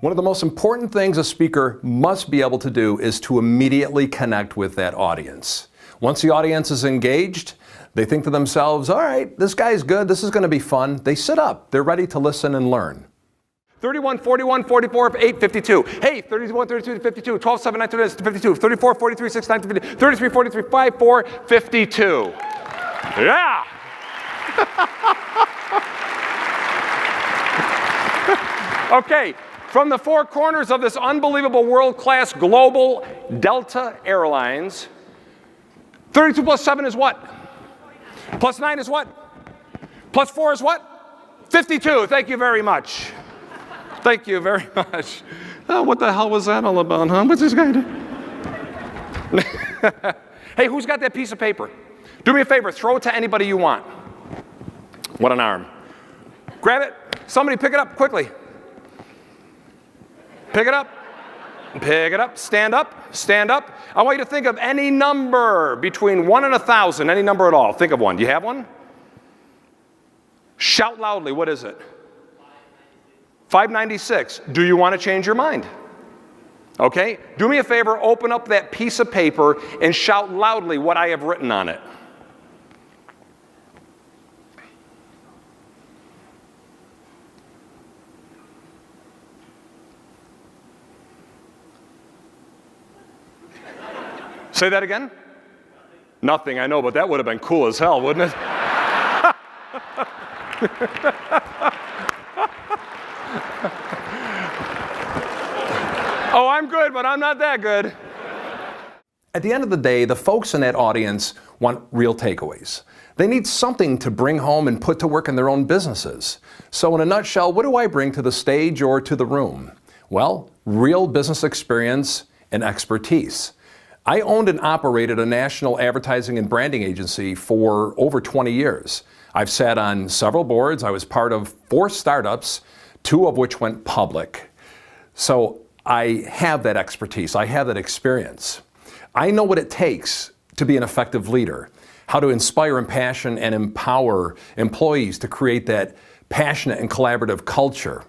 One of the most important things a speaker must be able to do is to immediately connect with that audience. Once the audience is engaged, they think to themselves, all right, this guy's good, this is going to be fun. They sit up, they're ready to listen and learn. 31, 41, 44, 8, 52. Hey, 31, 32, 52, 12, 7, 9, 2, 52, 34, 43, 6, 9, 50, 33, 43, 5, 4, 52. Yeah! Okay, from the four corners of this unbelievable world-class global Delta Airlines, 32 plus 7 is what? Plus 9 is what? Plus 4 is what? 52. Thank you very much. Thank you very much. Oh, what the hell was that all about, huh? What's this guy do? Hey, who's got that piece of paper? Do me a favor, throw it to anybody you want. What an arm. Grab it. Somebody pick it up quickly. Pick it up. Pick it up. Stand up. Stand up. I want you to think of any number between 1 and 1,000, any number at all. Think of one. Do you have one? Shout loudly. What is it? 596. Do you want to change your mind? Okay. Do me a favor. Open up that piece of paper and shout loudly what I have written on it. Say that again? Nothing, I know, but that would have been cool as hell, wouldn't it? Oh, I'm good, but I'm not that good. At the end of the day, the folks in that audience want real takeaways. They need something to bring home and put to work in their own businesses. So in a nutshell, what do I bring to the stage or to the room? Well, real business experience and expertise. I owned and operated a national advertising and branding agency for over 20 years. I've sat on several boards. I was part of 4 startups, 2 of which went public. So I have that expertise. I have that experience. I know what it takes to be an effective leader, how to inspire and passion and empower employees to create that passionate and collaborative culture.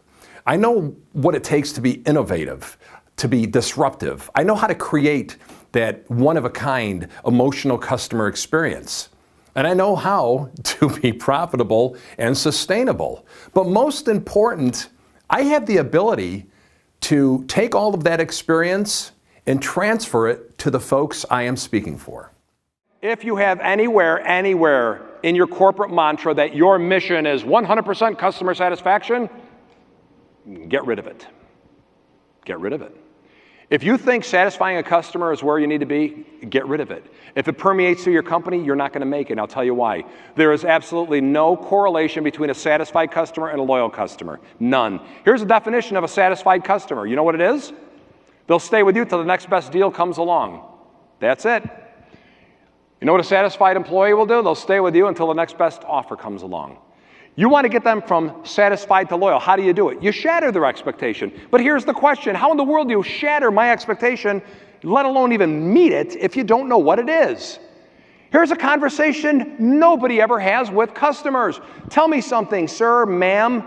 I know what it takes to be innovative, to be disruptive. I know how to create that one-of-a-kind emotional customer experience. And I know how to be profitable and sustainable. But most important, I have the ability to take all of that experience and transfer it to the folks I am speaking for. If you have anywhere in your corporate mantra that your mission is 100% customer satisfaction, get rid of it. Get rid of it. If you think satisfying a customer is where you need to be, get rid of it. If it permeates through your company, you're not going to make it, and I'll tell you why. There is absolutely no correlation between a satisfied customer and a loyal customer. None. Here's the definition of a satisfied customer. You know what it is? They'll stay with you till the next best deal comes along. That's it. You know what a satisfied employee will do? They'll stay with you until the next best offer comes along. You want to get them from satisfied to loyal. How do you do it? You shatter their expectation. But here's the question. How in the world do you shatter my expectation, let alone even meet it, if you don't know what it is? Here's a conversation nobody ever has with customers. Tell me something, sir, ma'am.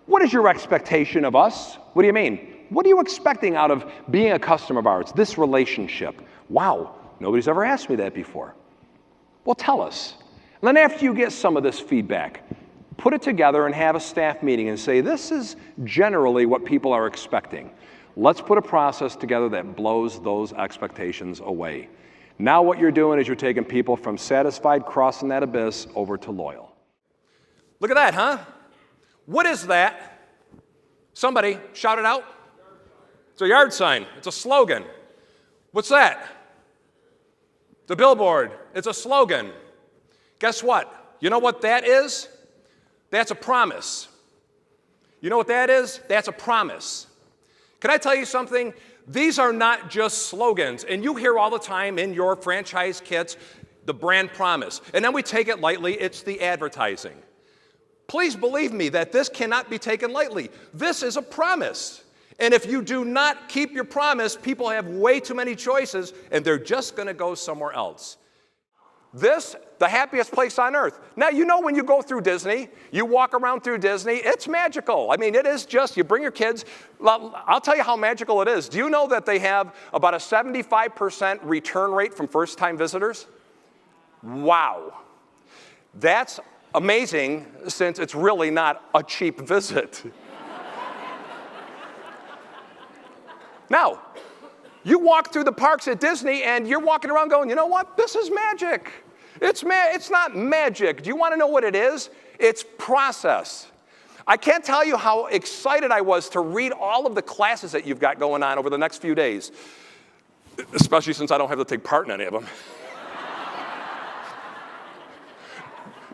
What is your expectation of us? What do you mean? What are you expecting out of being a customer of ours, this relationship? Wow, nobody's ever asked me that before. Well, tell us. And then after you get some of this feedback, put it together and have a staff meeting and say, this is generally what people are expecting. Let's put a process together that blows those expectations away. Now what you're doing is you're taking people from satisfied, crossing that abyss, over to loyal. Look at that, huh? What is that? Somebody shout it out. It's a yard sign. It's a slogan. What's that? It's a billboard. It's a slogan. Guess what? You know what that is? That's a promise. You know what that is? That's a promise. Can I tell you something? These are not just slogans. And you hear all the time in your franchise kits, the brand promise. And then we take it lightly. It's the advertising. Please believe me that this cannot be taken lightly. This is a promise. And if you do not keep your promise, people have way too many choices, and they're just going to go somewhere else. the happiest place on earth. Now, you know when you go through Disney, you walk around through Disney, it's magical. I mean, it is just, you bring your kids. I'll tell you how magical it is. Do you know that they have about a 75% return rate from first-time visitors? Wow. That's amazing, since it's really not a cheap visit. Now, you walk through the parks at Disney and you're walking around going, you know what? This is magic. It's not magic. Do you want to know what it is? It's process. I can't tell you how excited I was to read all of the classes that you've got going on over the next few days, especially since I don't have to take part in any of them.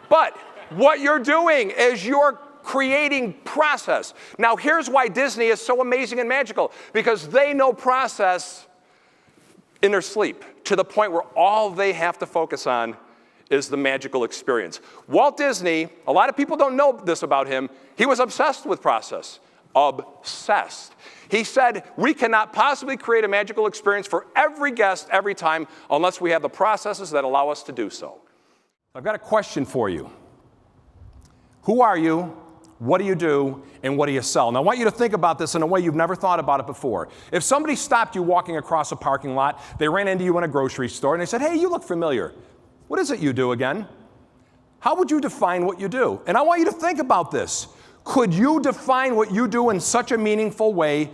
But what you're doing is you're creating process. Now, here's why Disney is so amazing and magical, because they know process in their sleep, to the point where all they have to focus on is the magical experience. Walt Disney, a lot of people don't know this about him, he was obsessed with process. Obsessed. He said, we cannot possibly create a magical experience for every guest every time unless we have the processes that allow us to do so. I've got a question for you. Who are you? What do you do? And what do you sell? Now, I want you to think about this in a way you've never thought about it before. If somebody stopped you walking across a parking lot, they ran into you in a grocery store, and they said, hey, you look familiar. What is it you do again? How would you define what you do? And I want you to think about this. Could you define what you do in such a meaningful way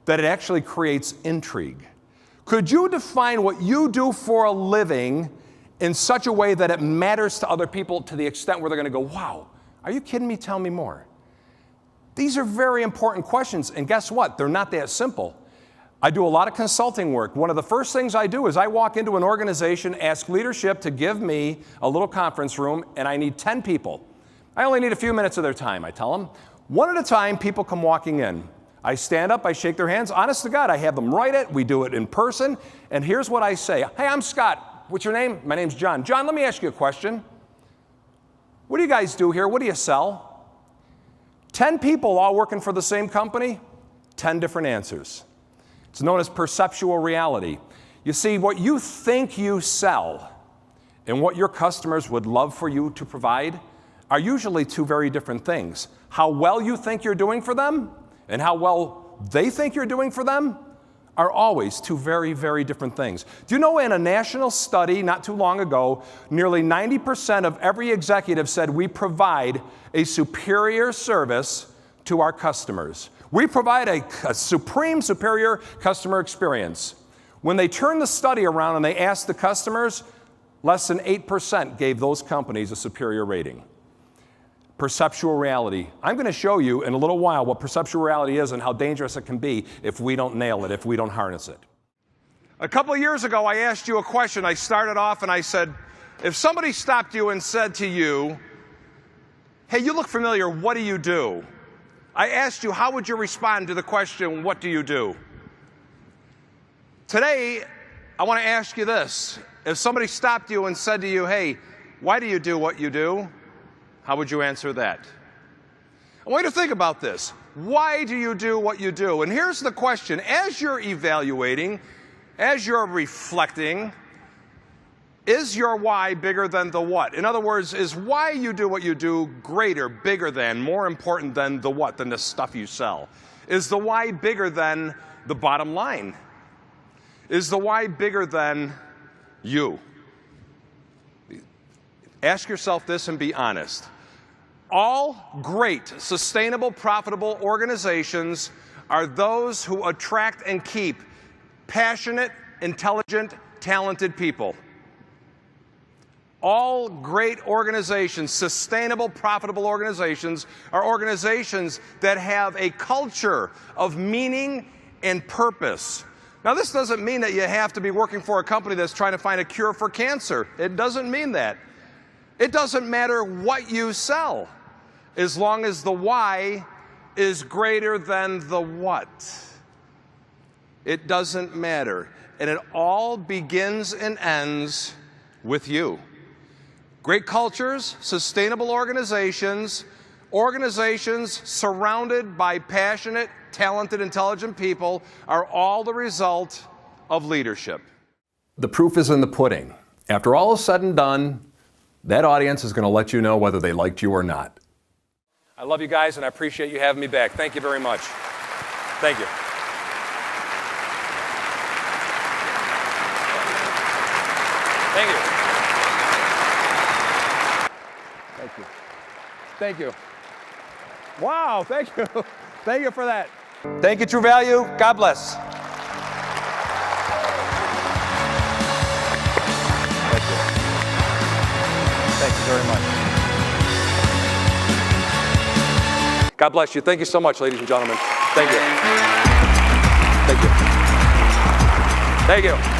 that it actually creates intrigue? Could you define what you do for a living in such a way that it matters to other people to the extent where they're going to go, wow, are you kidding me? Tell me more. These are very important questions, and guess what? They're not that simple. I do a lot of consulting work. One of the first things I do is I walk into an organization, ask leadership to give me a little conference room, and I need 10 people. I only need a few minutes of their time, I tell them. One at a time, people come walking in. I stand up, I shake their hands. Honest to God, I have them write it. We do it in person, and here's what I say. Hey, I'm Scott. What's your name? My name's John. John, let me ask you a question. What do you guys do here? What do you sell? 10 people all working for the same company, 10 different answers. It's known as perceptual reality. You see, what you think you sell and what your customers would love for you to provide are usually two very different things. How well you think you're doing for them and how well they think you're doing for them are always two very, very different things. Do you know in a national study not too long ago, nearly 90% of every executive said we provide a superior service to our customers. We provide a supreme, superior customer experience. When they turned the study around and they asked the customers, less than 8% gave those companies a superior rating. Perceptual reality. I'm going to show you in a little while what perceptual reality is and how dangerous it can be if we don't nail it, if we don't harness it. A couple of years ago, I asked you a question. I started off and I said, if somebody stopped you and said to you, hey, you look familiar, what do you do? I asked you, how would you respond to the question, what do you do? Today, I want to ask you this. If somebody stopped you and said to you, hey, why do you do what you do? How would you answer that? I want you to think about this. Why do you do what you do? And here's the question. As you're evaluating, as you're reflecting, is your why bigger than the what? In other words, is why you do what you do greater, bigger than, more important than the what, than the stuff you sell? Is the why bigger than the bottom line? Is the why bigger than you? Ask yourself this and be honest. All great, sustainable, profitable organizations are those who attract and keep passionate, intelligent, talented people. All great organizations, sustainable, profitable organizations, are organizations that have a culture of meaning and purpose. Now, this doesn't mean that you have to be working for a company that's trying to find a cure for cancer. It doesn't mean that. It doesn't matter what you sell, as long as the why is greater than the what. It doesn't matter. And it all begins and ends with you. Great cultures, sustainable organizations, organizations surrounded by passionate, talented, intelligent people are all the result of leadership. The proof is in the pudding. After all is said and done, that audience is going to let you know whether they liked you or not. I love you guys, and I appreciate you having me back. Thank you very much. Thank you. Thank you. Thank you. Thank you. Wow, thank you. Thank you for that. Thank you, True Value. God bless. Thank you. Thank you very much. God bless you. Thank you so much, ladies and gentlemen. Thank you. Thank you. Thank you.